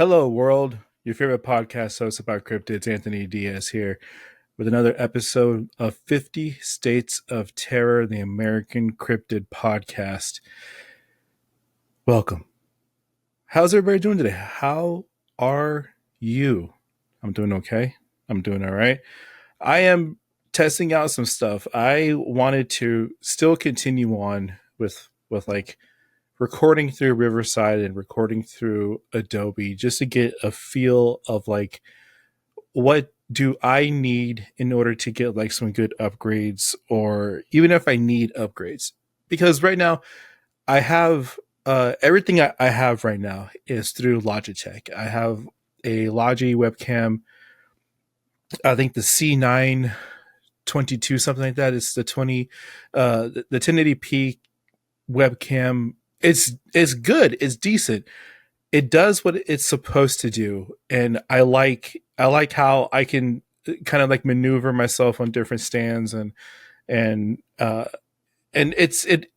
Hello, world. Your favorite podcast host about cryptids, It's Anthony Diaz here with another episode of 50 States of Terror, the American Cryptid Podcast. Welcome. How's everybody doing today? How are you? I'm doing okay. I'm doing all right. I am testing out some stuff. I wanted to still continue on with like recording through Riverside and recording through Adobe just to get a feel of like what do I need in order to get like some good upgrades, or even if I need upgrades. Because right now I have everything I have right now is through Logitech. I have a Logi webcam. I think the C922, something like that. It's the 20 the 1080p webcam. It's good. It's decent. It does what it's supposed to do, and I like how I can kind of like maneuver myself on different stands, and uh and it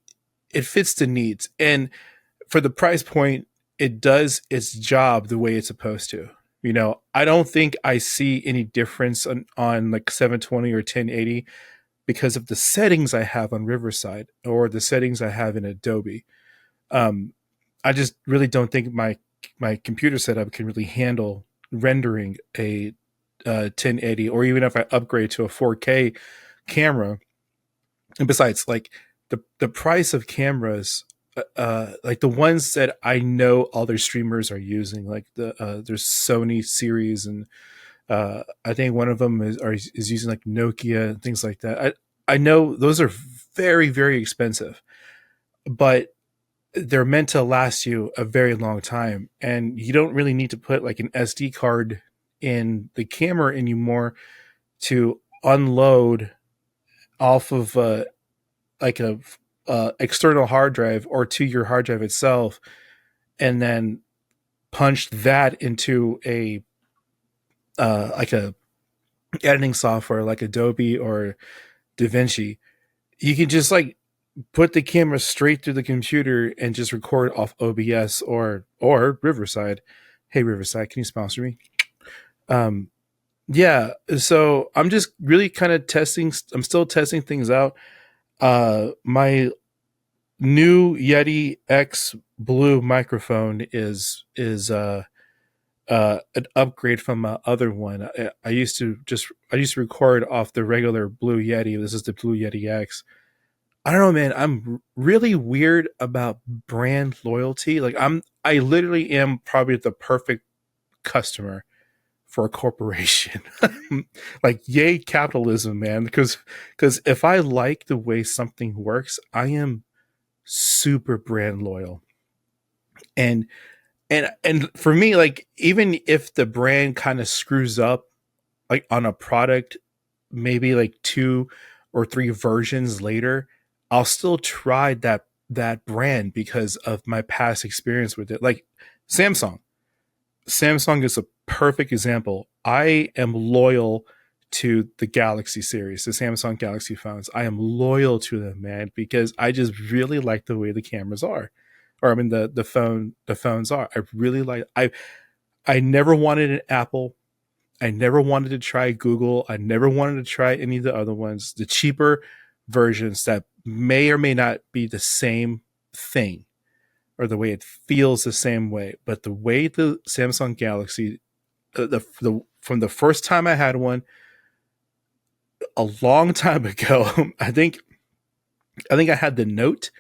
fits the needs, and for the price point it does its job the way it's supposed to. I don't think I see any difference on like 720 or 1080 because of the settings I have on Riverside or the settings I have in Adobe. um I just really don't think my computer setup can really handle rendering a 1080, or even if I upgrade to a 4K camera. And besides, like the price of cameras, like the ones that I know other streamers are using, like there's Sony series, and I think one of them is using like Nokia and things like that. I know those are very very expensive, but they're meant to last you a very long time, and you don't really need to put like an SD card in the camera anymore to unload off of like a external hard drive or to your hard drive itself, and then punch that into a like a editing software like Adobe or DaVinci. You can just like put the camera straight through the computer and just record off OBS or Riverside. Hey Riverside, can you sponsor me? Um, yeah. So I'm just really kind of testing. I'm still testing things out. My new Yeti X Blue microphone is an upgrade from my other one. I used to record off the regular Blue Yeti. This is the Blue Yeti X. I don't know, man. I'm really weird about brand loyalty. Like I literally am probably the perfect customer for a corporation. Like yay capitalism, man. Because if I like the way something works, I am super brand loyal. And and for me, like even if the brand kind of screws up like on a product, maybe like two or three versions later, I'll still try that brand because of my past experience with it. Like Samsung. Samsung is a perfect example. I am loyal to the Galaxy series, the Samsung Galaxy phones. I am loyal to them, man, because I just really like the way the cameras are. Or I mean the phones are. I really like I never wanted an Apple. I never wanted to try Google. I never wanted to try any of the other ones. The cheaper versions that may or may not be the same thing, or the way it feels the same way. But the way the Samsung Galaxy, the from the first time I had one a long time ago, I think I had the Note,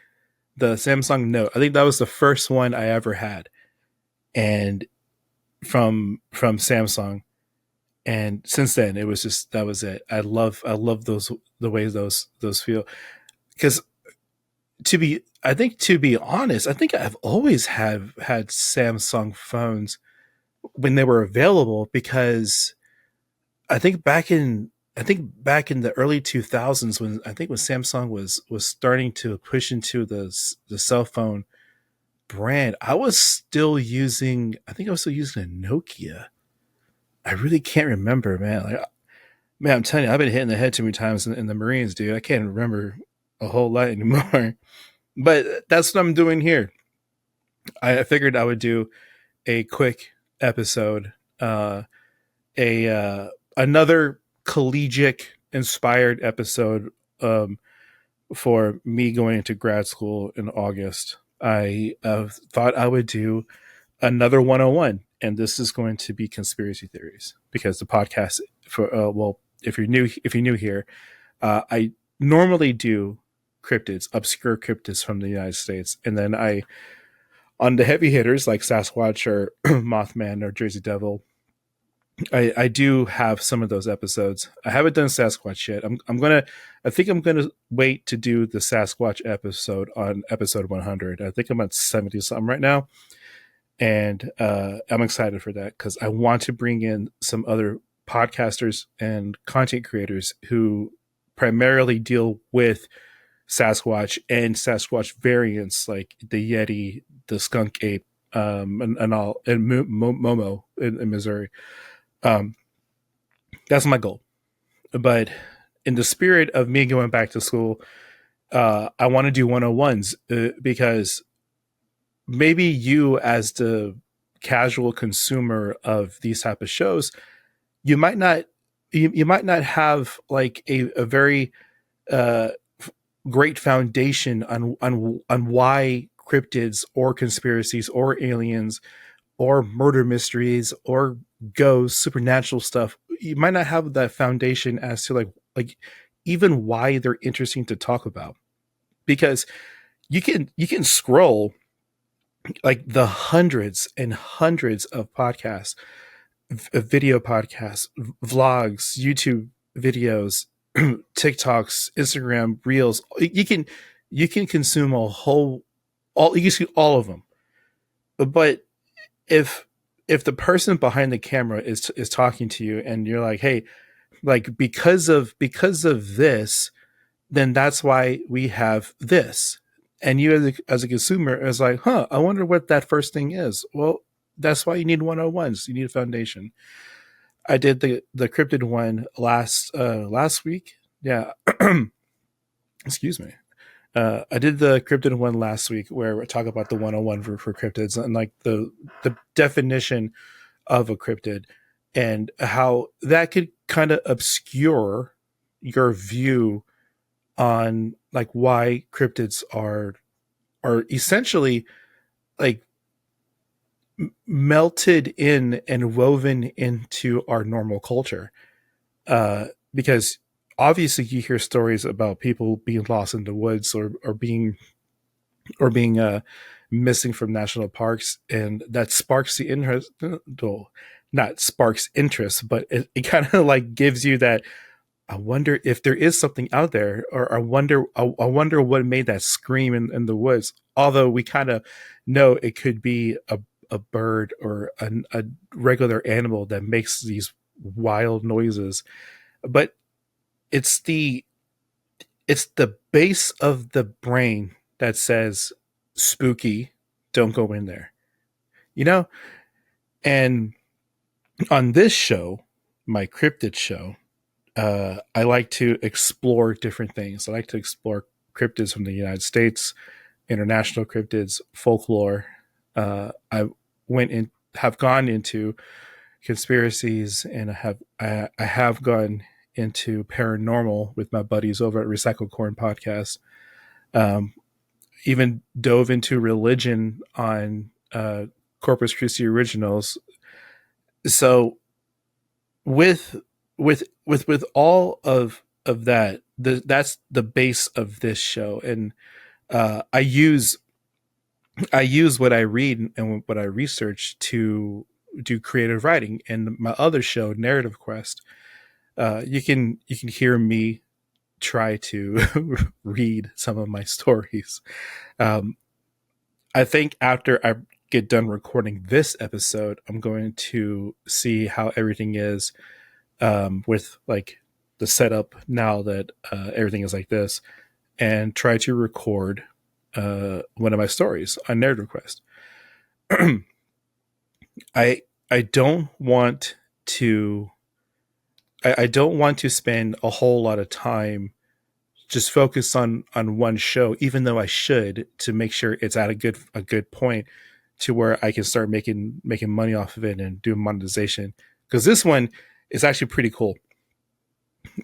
the Samsung Note. I think that was the first one I ever had, and from Samsung. And since then, it was just that was it. I love those the way those feel, because to be honest, I think I've always have had Samsung phones when they were available, because I think back in back in the early 2000s, when Samsung was starting to push into the cell phone brand, I was still using a Nokia. I really can't remember, man. Like, man, I'm telling you, I've been hitting the head too many times in the Marines, dude. I can't remember a whole lot anymore. But that's what I'm doing here. I figured I would do a quick episode, a another collegiate inspired episode, for me going into grad school in August. I thought I would do another 101, and this is going to be conspiracy theories, because the podcast for well, if you're new here, I normally do cryptids, obscure cryptids from the United States, and then I, on the heavy hitters like Sasquatch or Mothman or Jersey Devil, I do have some of those episodes. I haven't done Sasquatch yet. I think I'm gonna wait to do the Sasquatch episode on episode 100. I think I'm at 70 something right now, and I'm excited for that because I want to bring in some other podcasters and content creators who primarily deal with Sasquatch and Sasquatch variants like the Yeti, the skunk ape, and all, and Momo in Missouri. Um, that's my goal. But in the spirit of me going back to school, I want to do 101s, because maybe you, as the casual consumer of these type of shows, you might not you might not have like a very uh, great foundation on why cryptids or conspiracies or aliens or murder mysteries or ghosts, supernatural stuff. You might not have that foundation as to like even why they're interesting to talk about, because you can scroll like the hundreds and hundreds of podcasts, video podcasts, vlogs, YouTube videos, TikToks, Instagram reels. You can consume a whole all you can see all of them. But if the person behind the camera is talking to you and you're like, hey, like because of this, then that's why we have this. And you as a consumer is like, huh, I wonder what that first thing is. Well, that's why you need 101s. You need a foundation. I did the cryptid one last week. Yeah. Excuse me. I did the cryptid one last week where we talk about the 101 for cryptids and like the definition of a cryptid and how that could kind of obscure your view on like why cryptids are essentially like melted in and woven into our normal culture. Because obviously you hear stories about people being lost in the woods or being missing from national parks, and that sparks the interest. Well, not sparks interest, but it kind of like gives you that. I wonder if there is something out there, or I wonder what made that scream in the woods. Although we kind of know it could be a bird or a regular animal that makes these wild noises, but it's the it's the base of the brain that says spooky, don't go in there, you know. And on this show, my cryptid show, I like to explore different things. I like to explore cryptids from the United States, international cryptids, folklore. I went in, have gone into conspiracies, and I have gone into paranormal with my buddies over at Recycled Corn Podcast. Um, Even dove into religion on Corpus Christi Originals. So with with all of that, that's the base of this show, and I use what I read and what I research to do creative writing. And my other show, Narrative Quest, you can hear me try to read some of my stories. Um, I think after I get done recording this episode, I'm going to see how everything is, with like the setup now that everything is like this, and try to record one of my stories on Narrative Quest. I don't want to I don't want to spend a whole lot of time just focus on one show, even though I should, to make sure it's at a good point, to where I can start making money off of it and do monetization. Because this one is actually pretty cool.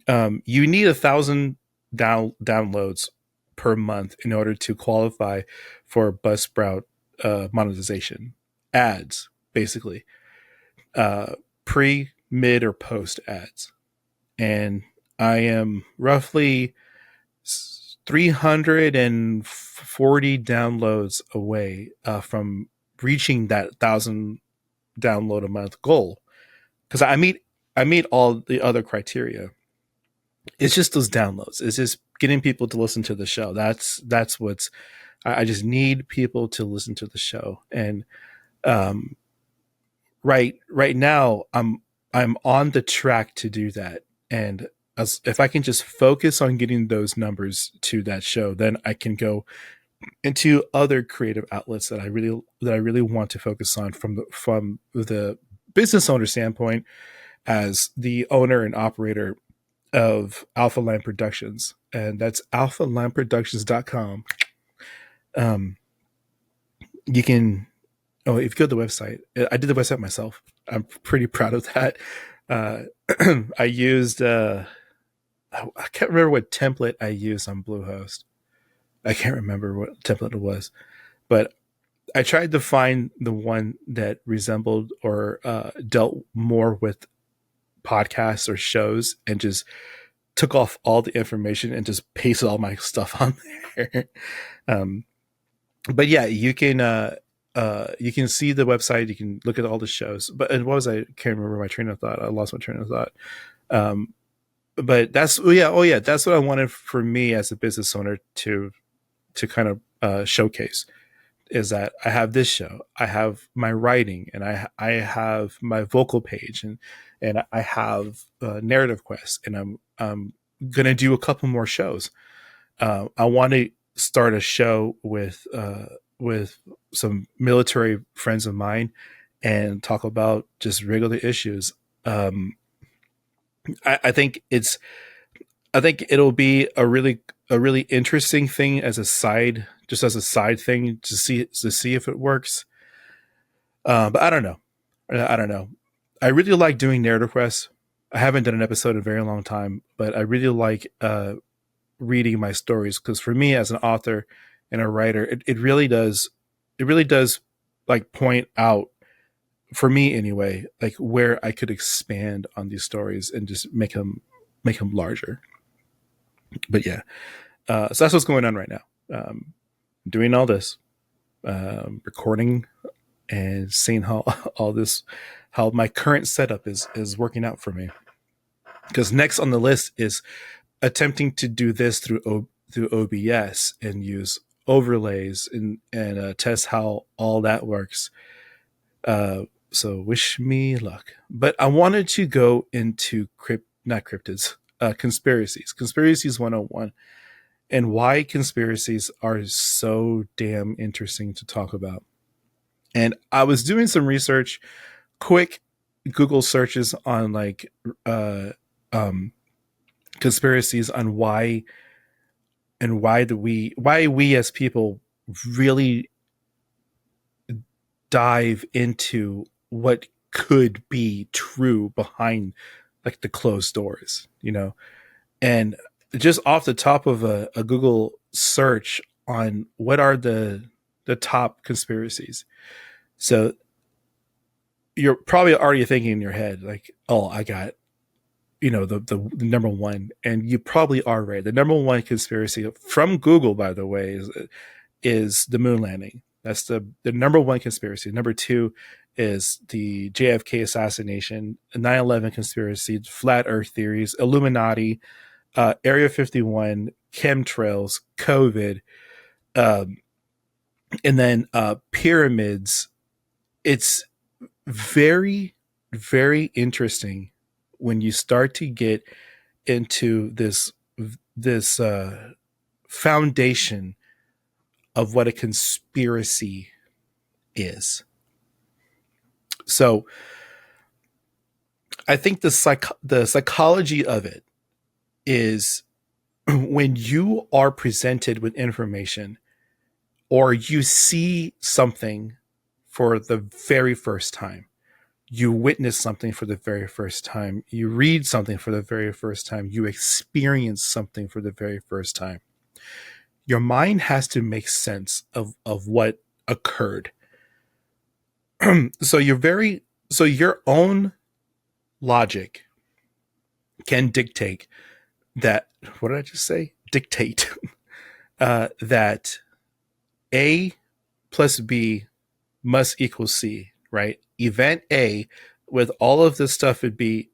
You need 1,000 downloads per month in order to qualify for Buzzsprout monetization. Ads, basically. Pre, mid, or post ads. And I am roughly 340 downloads away from reaching that 1,000 download a month goal. Because I meet all the other criteria. It's just those downloads. It's just getting people to listen to the show. That's what's. I just need people to listen to the show. And right now, I'm on the track to do that. And if I can just focus on getting those numbers to that show, then I can go into other creative outlets that I really want to focus on from the business owner standpoint, as the owner and operator of Alpha Lamp Productions, and that's alphalamproductions.com. You can, if you go to the website, I did the website myself. I'm pretty proud of that. I used, I can't remember what template I used on Bluehost. I can't remember what template it was, but I tried to find the one that resembled or dealt more with podcasts or shows, and just took off all the information and just pasted all my stuff on there. But yeah, you can see the website, you can look at all the shows. But and what was I can't remember my train of thought. I lost my train of thought. But that's that's what I wanted for me as a business owner to kind of showcase, is that I have this show, I have my writing, and I have my vocal page, and I have Narrative Quest, and I'm gonna do a couple more shows. I want to start a show with some military friends of mine and talk about just regular issues. I think it'll be a really interesting thing as a side thing to see if it works. But I don't know. I really like doing Narrative Quest. I haven't done an episode in a very long time, but I really like reading my stories, because for me as an author and a writer, it really does like point out, for me anyway, like where I could expand on these stories and just make them larger. But yeah, so that's what's going on right now. Doing all this, recording, and seeing how how my current setup is working out for me. Because next on the list is attempting to do this through OBS and use overlays and test how all that works. So wish me luck. But I wanted to go into conspiracies 101, and why conspiracies are so damn interesting to talk about. And I was doing some research, quick Google searches on like conspiracies, on why we as people really dive into what could be true behind like the closed doors, and just off the top of a Google search on what are the top conspiracies. So you're probably already thinking in your head like, oh, I got the number one, and you probably are right. The number one conspiracy from Google, by the way, is the moon landing. That's the number one conspiracy. Number two is the JFK assassination, 9/11 conspiracy, flat Earth theories, Illuminati, Area 51, chemtrails, COVID, and then pyramids. It's very, very interesting when you start to get into this foundation of what a conspiracy is. So I think the psychology of it is, when you are presented with information or you see something for the very first time. You witness something for the very first time. You read something for the very first time. You experience something for the very first time. Your mind has to make sense of what occurred. So your own logic can dictate that. What did I just say? Dictate that A plus B must equal C, right? Event A with all of this stuff would be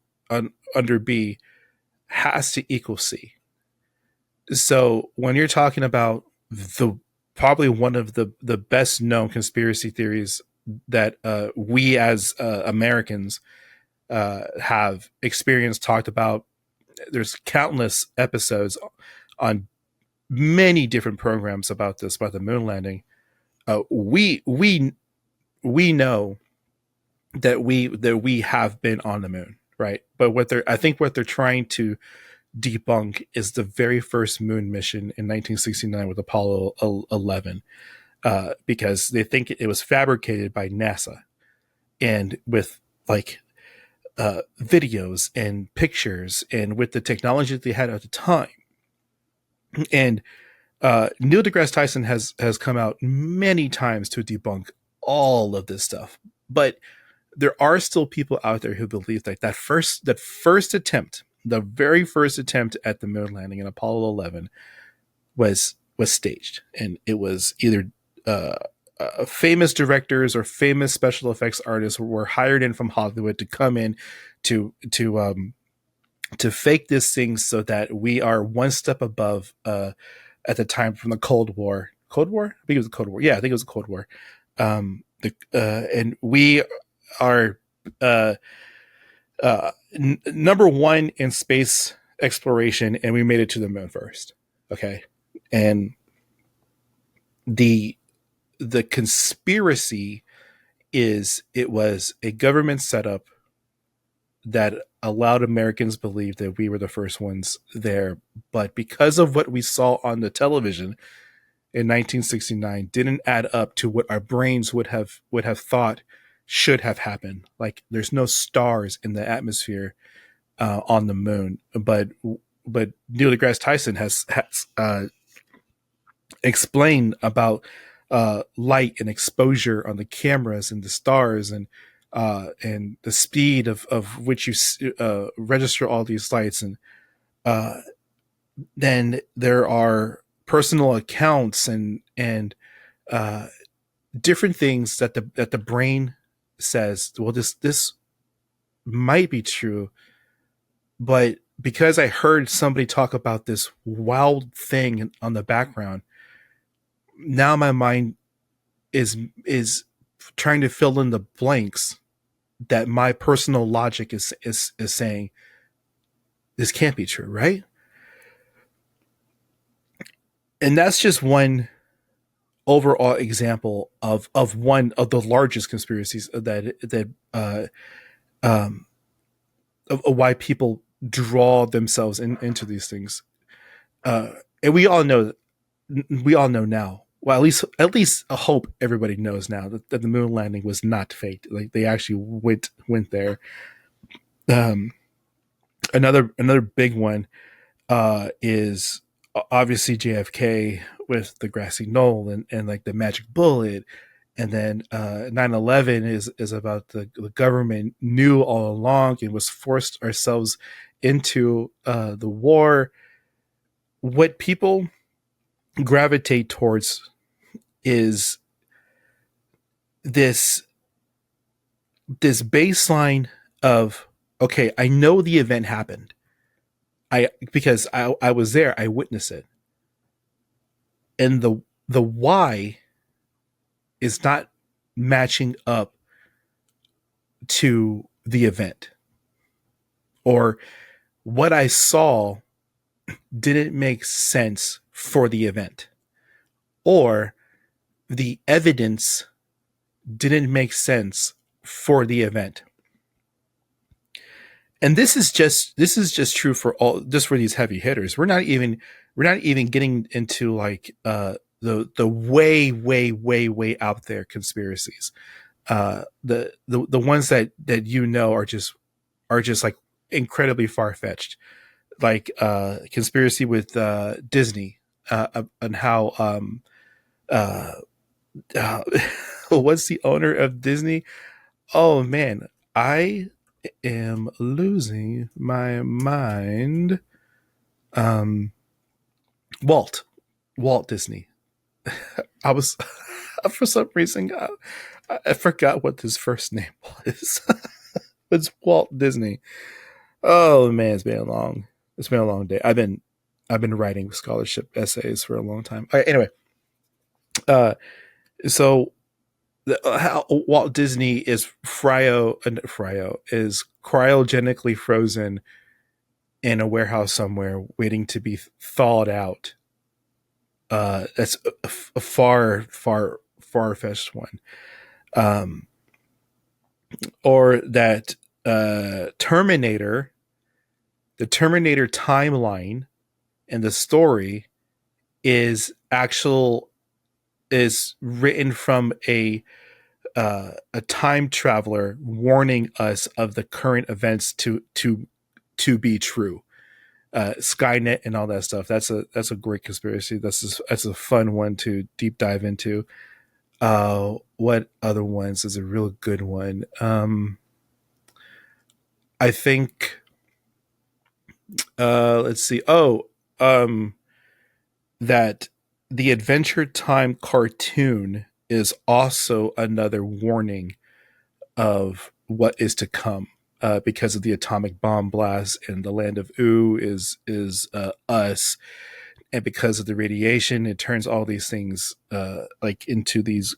under B has to equal C. So when you're talking about the probably one of the best known conspiracy theories that we as Americans have experienced, talked about, there's countless episodes on many different programs about this, about the moon landing. We know that we have been on the moon, right? But I think what they're trying to debunk is the very first moon mission in 1969 with Apollo 11, because they think it was fabricated by NASA, and with like videos and pictures and with the technology that they had at the time. And Neil deGrasse Tyson has come out many times to debunk all of this stuff, but there are still people out there who believe that first attempt, the very first attempt at the moon landing in Apollo 11 was staged, and it was either famous directors or famous special effects artists were hired in from Hollywood to come in to fake this thing so that we are one step above at the time from the Cold War. Cold War? I think it was the Cold War. Yeah, I think it was the Cold War. And we are number one in space exploration, and we made it to the moon first. Okay, and the conspiracy is it was a government setup that allowed Americans believe that we were the first ones there, but because of what we saw on the television in 1969 didn't add up to what our brains would have thought should have happened. Like, there's no stars in the atmosphere on the moon, but Neil deGrasse Tyson has explained about light and exposure on the cameras and the stars and the speed of which you register all these lights, and then there are personal accounts and different things that the brain says, well, this might be true, but because I heard somebody talk about this wild thing on the background, now my mind is trying to fill in the blanks that my personal logic is saying this can't be true, right? And that's just one overall example of one of the largest conspiracies that of why people draw themselves into these things. And we all know now. Well, at least I hope everybody knows now that the moon landing was not faked. Like, they actually went there. Another big one is obviously JFK with the grassy knoll and like the magic bullet, and then 9/11 is about the government knew all along and was forced ourselves into the war. What people gravitate towards is this baseline of, okay, I know the event happened. Because I was there, I witnessed it. And the why is not matching up to the event. Or what I saw didn't make sense for the event. Or the evidence didn't make sense for the event. And this is just true for for these heavy hitters. We're not even getting into like the way out there conspiracies. the ones that you know are just like incredibly far fetched, like conspiracy with Disney, and how uh, uh, what's the owner of Disney? Oh man, I am losing my mind. Um, Walt, Walt Disney. I was for some reason I forgot what his first name was. It's Walt Disney. Oh man, it's been a long day. I've been writing scholarship essays for a long time. All right, anyway, uh, so how Walt Disney is fryo is cryogenically frozen in a warehouse somewhere, waiting to be thawed out. That's a far fetched one. Um, or that Terminator, the Terminator timeline and the story is written from a time traveler warning us of the current events to be true. Skynet and all that stuff. That's a great conspiracy. That's a fun one to deep dive into. What other ones is a real good one? I think let's see. That the Adventure Time cartoon is also another warning of what is to come. Because of the atomic bomb blast and the land of Ooh is us, and because of the radiation, it turns all these things like into these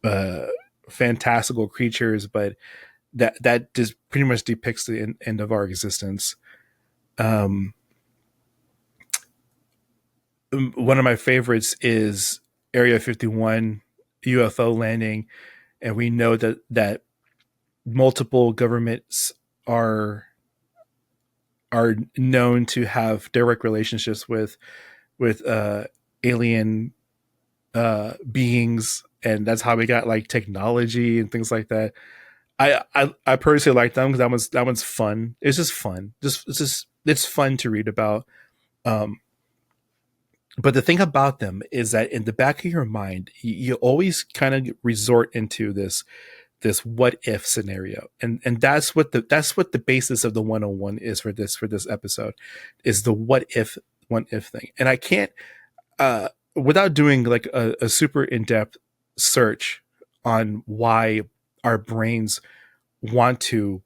uh, fantastical creatures. But that just pretty much depicts the end of our existence. Um, one of my favorites is Area 51 UFO landing, and we know that multiple governments are known to have direct relationships with alien beings, and that's how we got like technology and things like that. I personally like them because that one's fun. It's just fun. It's fun to read about. Um, but the thing about them is that in the back of your mind, you always kind of resort into this what if scenario, and that's what the basis of the 101 is for this episode, is the what if thing. And I can't without doing like a super in-depth search on why our brains want to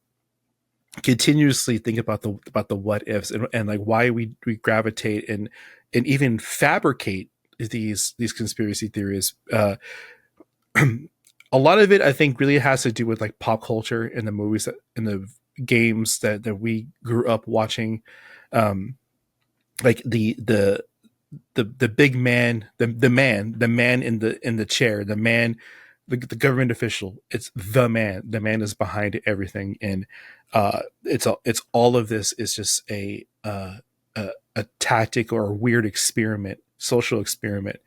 continuously think about the what ifs, and like why we gravitate and even fabricate these conspiracy theories. A lot of it, I think, really has to do with like pop culture and the movies and the games that we grew up watching. Um, like the big man, the man in the chair, the government official. It's the man. The man is behind everything, and it's all of this is just a tactic or a weird experiment, social experiment,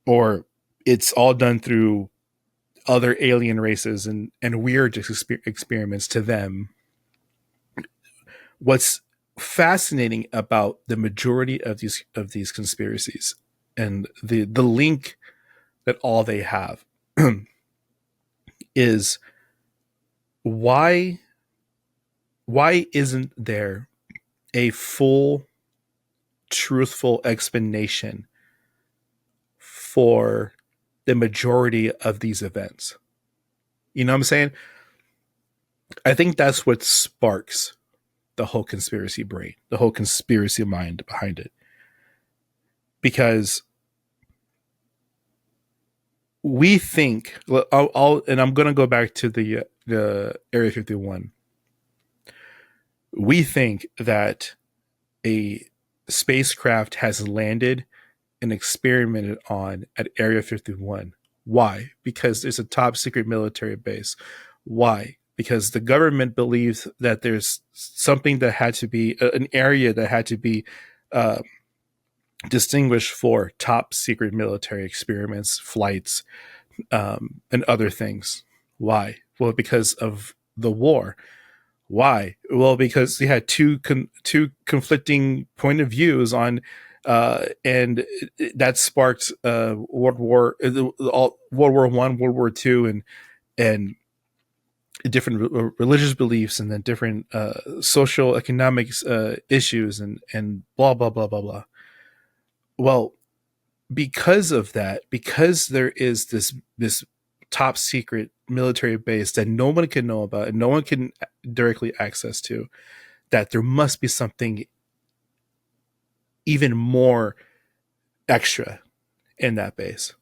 or it's all done through other alien races and weird experiments to them. What's fascinating about the majority of these conspiracies and the link that all they have is why isn't there a full truthful explanation for the majority of these events? You know what I'm saying? I think that's what sparks the whole conspiracy brain, the whole conspiracy mind behind it. Because we think, and I'm going to go back to the Area 51. We think that a spacecraft has landed and experimented on at Area 51. Why? Because it's a top secret military base. Why? Because the government believes that there's something that had to be an area that had to be uh, distinguished for top secret military experiments, flights, and other things. Why? Well, because of the war. Why? Well, because they had two conflicting point of views on, and that sparked World War One, World War Two, and different religious beliefs, and then different social economics issues, and blah blah blah blah blah. Well, because of that, because there is this top secret military base that no one can know about and no one can directly access to, that there must be something even more extra in that base.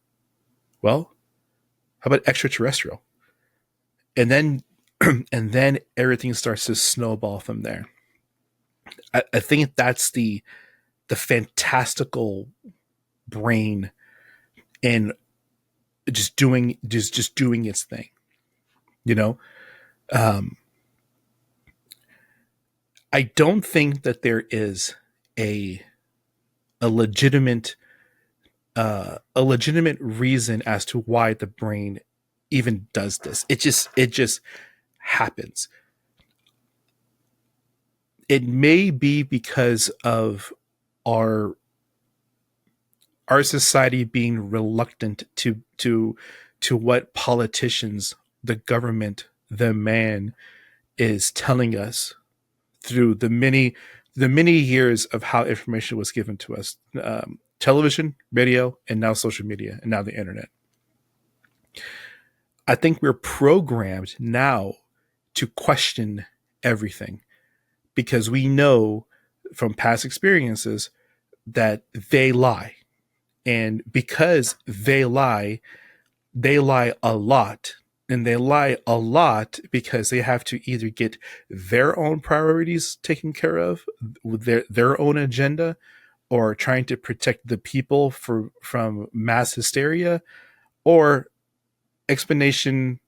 Well, how about extraterrestrial? And then and then everything starts to snowball from there. I think that's the fantastical brain in just doing its thing, you know. um I don't think that there is a a legitimate a legitimate reason as to why the brain even does this. It just happens. It may be because of our society being reluctant to what politicians, the government, the man is telling us through the many years of how information was given to us, television, radio, and now social media, and now the internet. I think we're programmed now to question everything because we know from past experiences that they lie. And because they lie a lot. And they lie a lot because they have to either get their own priorities taken care of with their own agenda, or trying to protect the people from mass hysteria, or explanation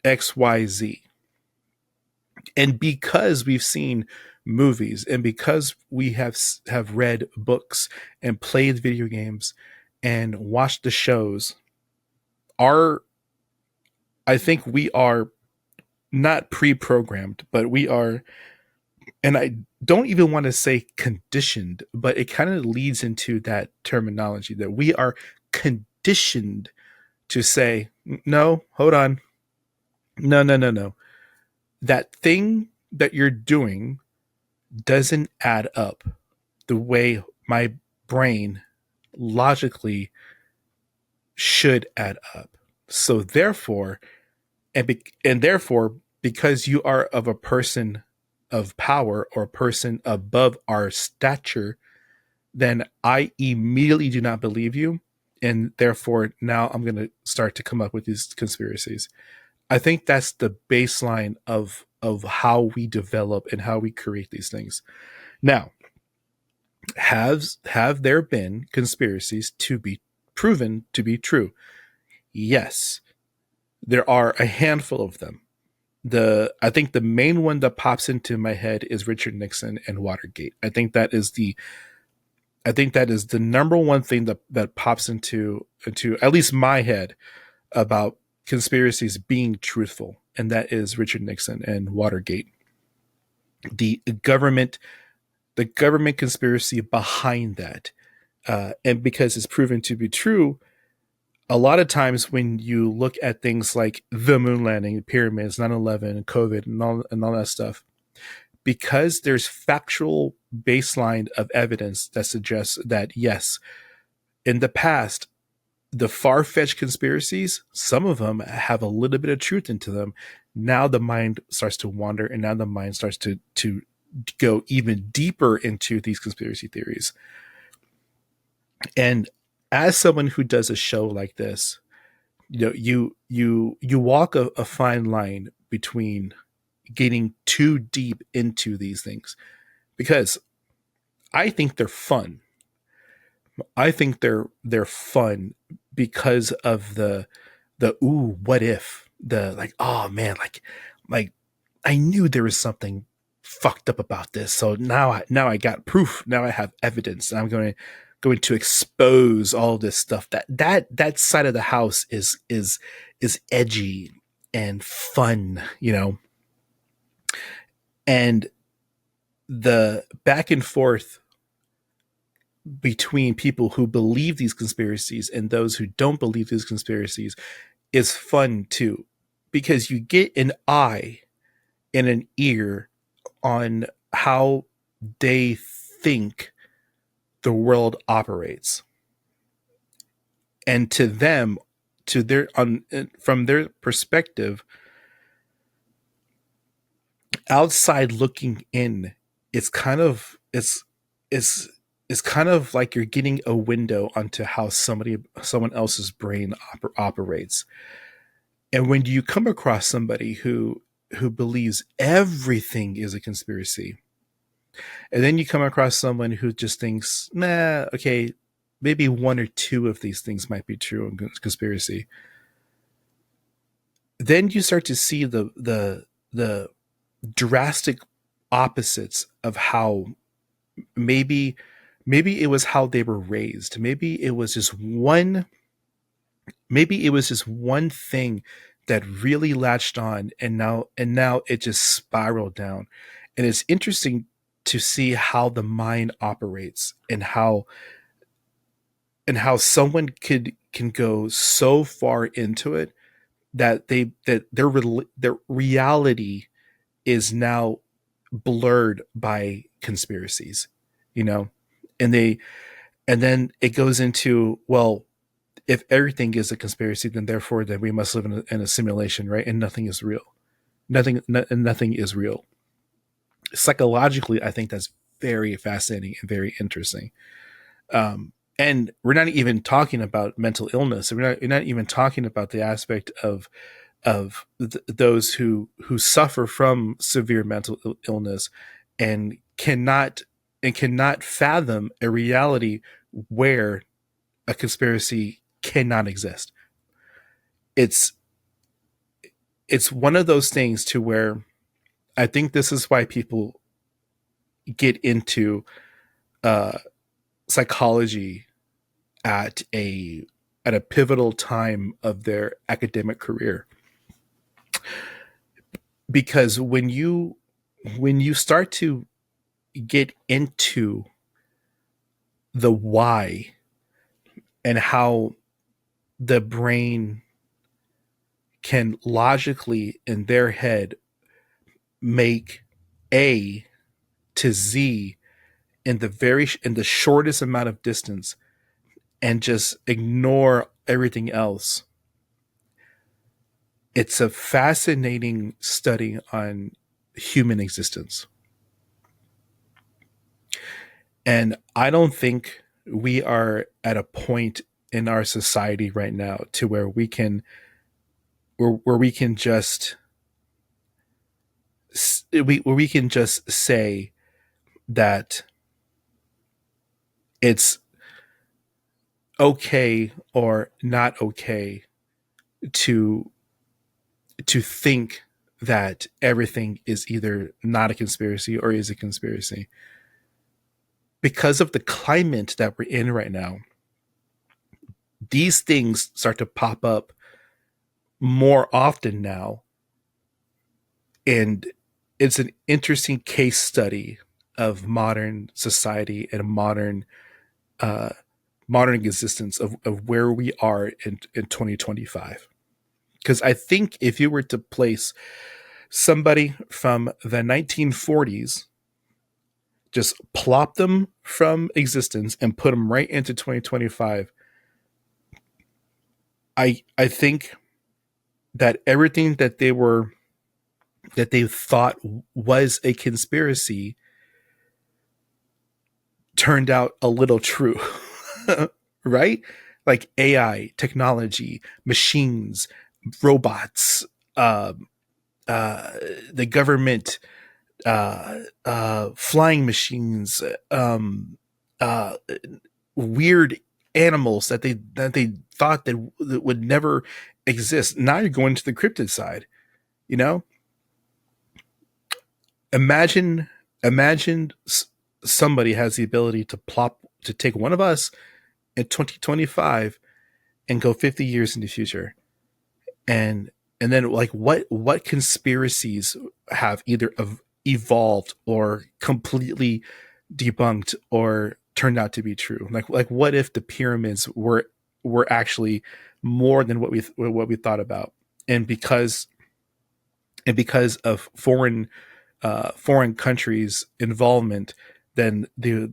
XYZ. And because we've seen movies, and because we have read books and played video games and watched the shows, our I think we are not pre-programmed, but we are, and I don't even want to say conditioned, but it kind of leads into that terminology that we are conditioned to say, no, hold on. No, no, no, no. That thing that you're doing doesn't add up the way my brain logically should add up. So therefore, and therefore, because you are of a person of power or a person above our stature, then I immediately do not believe you. And therefore, now I'm going to start to come up with these conspiracies. I think that's the baseline of how we develop and how we create these things. Now, have there been conspiracies to be proven to be true? Yes, there are a handful of them. I think the main one that pops into my head is Richard Nixon and Watergate. I think that is the number one thing that pops into at least my head about conspiracies being truthful, and that is Richard Nixon and Watergate. The government conspiracy behind that, and because it's proven to be true. A lot of times when you look at things like the moon landing, the pyramids, 9/11, COVID, and all that stuff, because there's factual baseline of evidence that suggests that, yes, in the past, the far-fetched conspiracies, some of them have a little bit of truth into them. Now the mind starts to wander, and now the mind starts to go even deeper into these conspiracy theories. And as someone who does a show like this, you walk a fine line between getting too deep into these things, because I think they're fun. I think they're fun because of the ooh, what if, the like, oh man, like I knew there was something fucked up about this, so now I got proof. Now I have evidence, and I'm going to going to expose all this stuff. That side of the house is edgy and fun, and the back and forth between people who believe these conspiracies and those who don't believe these conspiracies is fun too, because you get an eye and an ear on how they think the world operates. And to them, from their perspective, outside looking in, it's kind of like you're getting a window onto how someone else's brain operates. And when you come across somebody who believes everything is a conspiracy, and then you come across someone who just thinks, nah, okay, maybe one or two of these things might be true in conspiracy, then you start to see the drastic opposites of how maybe it was how they were raised. Maybe it was just one thing that really latched on, and now it just spiraled down. And it's interesting to see how the mind operates, and how someone can go so far into it that their reality is now blurred by conspiracies, and then it goes into, well, if everything is a conspiracy, then therefore we must live in a simulation, right? And nothing is real. Nothing is real. Psychologically, I think that's very fascinating and very interesting. And we're not even talking about mental illness. We're not even talking about the aspect of those who suffer from severe mental illness and cannot fathom a reality where a conspiracy cannot exist. It's one of those things to where I think this is why people get into psychology at a pivotal time of their academic career, because when you start to get into the why and how the brain can logically in their head make A to Z in the shortest amount of distance and just ignore everything else, it's a fascinating study on human existence. And I don't think we are at a point in our society right now to where we can just say that it's okay or not okay to think that everything is either not a conspiracy or is a conspiracy. Because of the climate that we're in right now, these things start to pop up more often now. And it's an interesting case study of modern society and modern existence of where we are in 2025. Because I think if you were to place somebody from the 1940s, just plop them from existence and put them right into 2025, I think that everything that they thought was a conspiracy turned out a little true, right? Like AI, technology, machines, robots, the government, flying machines, weird animals that they thought that would never exist. Now you're going to the cryptid side, Imagine somebody has the ability to plop to take one of us in 2025 and go 50 years in the future, and then like what conspiracies have either evolved or completely debunked or turned out to be true? Like what if the pyramids were actually more than what we thought about, and because of foreign countries' involvement, then the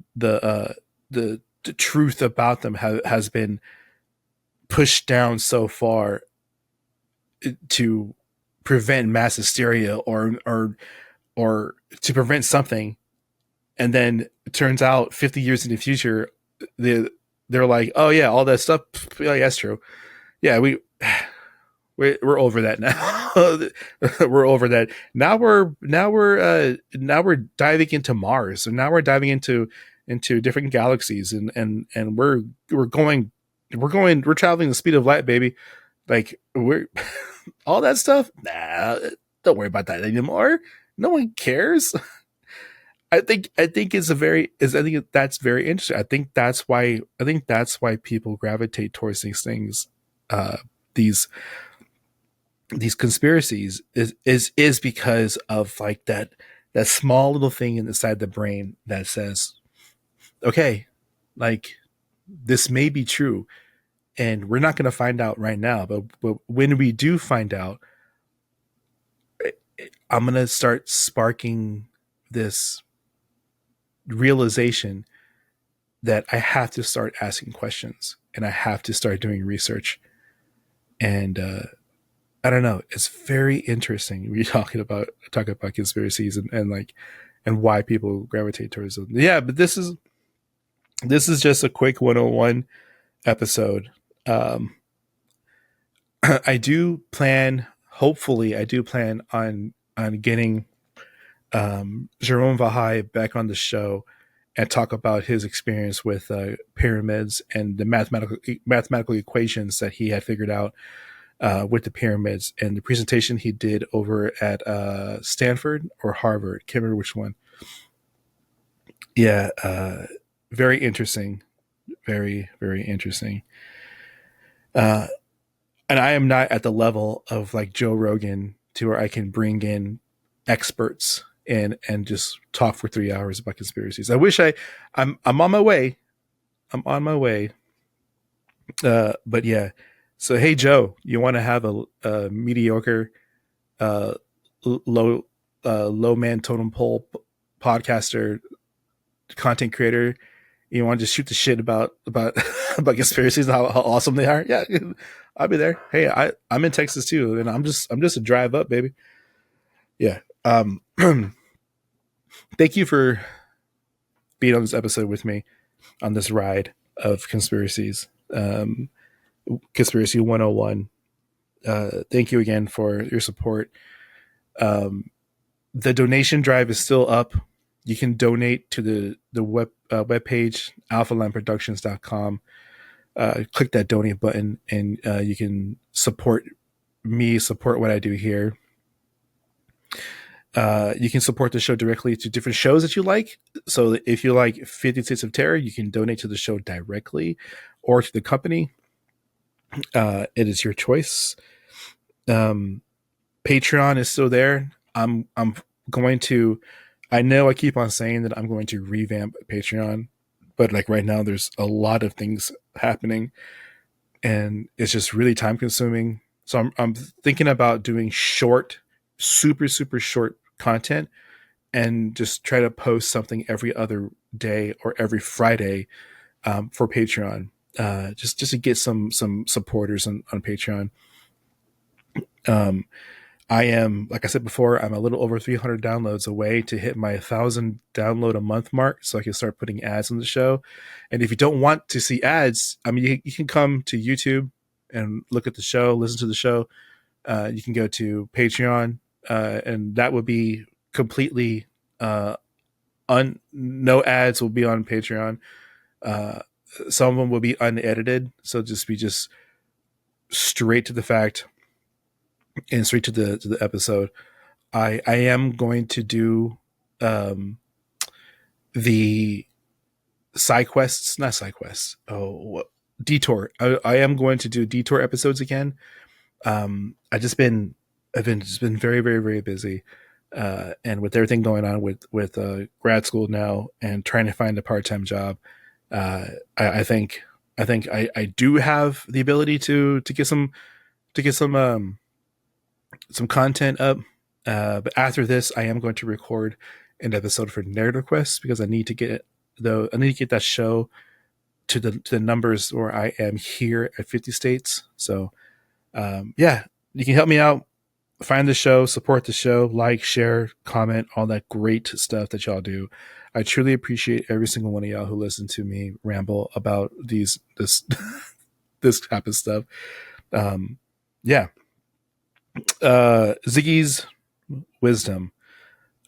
truth about them has been pushed down so far to prevent mass hysteria or to prevent something, and then it turns out 50 years in the future they're like, oh yeah, all that stuff, yeah, that's true, yeah, we're over that now. We're over that now. We're diving into Mars, and now we're diving into different galaxies, and we're traveling the speed of light, baby. Like, we're all that stuff. Nah, don't worry about that anymore. No one cares. I think that's very interesting. I think that's why people gravitate towards these things, these conspiracies, is because of like that small little thing inside the brain that says, okay, like, this may be true, and we're not going to find out right now, but when we do find out, I'm going to start sparking this realization that I have to start asking questions, and I have to start doing research. And I don't know, it's very interesting. We talking about conspiracies and why people gravitate towards them. Yeah, but this is just a quick 101 episode. I do plan on getting Jerome Vahai back on the show and talk about his experience with pyramids and the mathematical equations that he had figured out with the pyramids, and the presentation he did over at Stanford or Harvard. Can't remember which one. Yeah, very interesting. Very, very interesting. And I am not at the level of like Joe Rogan to where I can bring in experts and just talk for 3 hours about conspiracies. I wish I'm on my way. I'm on my way. But yeah. So, hey, Joe, you want to have a mediocre, low man totem pole podcaster, content creator? You want to just shoot the shit about about conspiracies and how awesome they are? Yeah, I'll be there. Hey, I'm in Texas too, and I'm just a drive up, baby. Yeah. Thank you for being on this episode with me on this ride of conspiracies. Conspiracy 101. Thank you again for your support. The donation drive is still up. You can donate to the webpage, alphalandproductions.com. Click that donate button, and you can support me, support what I do here. You can support the show directly to different shows that you like. So if you like 50 States of Terror, you can donate to the show directly or to the company. It is your choice. Patreon is still there. I'm going to, I know I keep on saying that I'm going to revamp Patreon, but like right now there's a lot of things happening and it's just really time consuming. So I'm thinking about doing short, super short content and just try to post something every other day or every Friday for Patreon, just to get some supporters on Patreon. I am, like I said before, I'm a little over 300 downloads away to hit my 1,000 download a month mark, so I can start putting ads on the show. And if you don't want to see ads, I mean, you can come to YouTube and look at the show, listen to the show. You can go to Patreon, and that would be completely no ads will be on Patreon. Some of them will be unedited, so just be straight to the fact and straight to the episode. I am going to do the side quests, not side quests. Detour. I am going to do detour episodes again. I've been just been very, very, very busy. And with everything going on with grad school now and trying to find a part-time job, uh, I think I do have the ability to get some content up. But after this, I am going to record an episode for Nerd Requests because I need to get that show to the numbers where I am here at 50 states. So yeah, you can help me out. Find the show, support the show, like, share, comment, all that great stuff that y'all do. I truly appreciate every single one of y'all who listen to me ramble about this this type of stuff. Yeah. Ziggy's wisdom.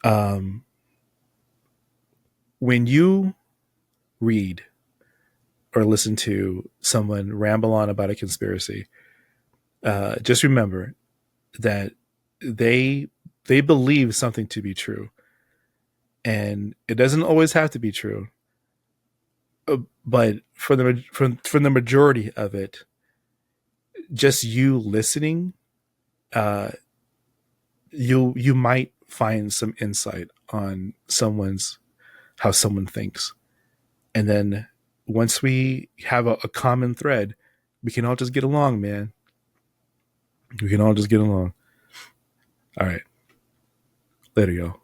Um, when you read or listen to someone ramble on about a conspiracy, just remember that they believe something to be true, and it doesn't always have to be true. But for the majority of it, just you listening, uh, you might find some insight on how someone thinks, and then once we have a common thread, we can all just get along, man. We can all just get along. All right, later, y'all.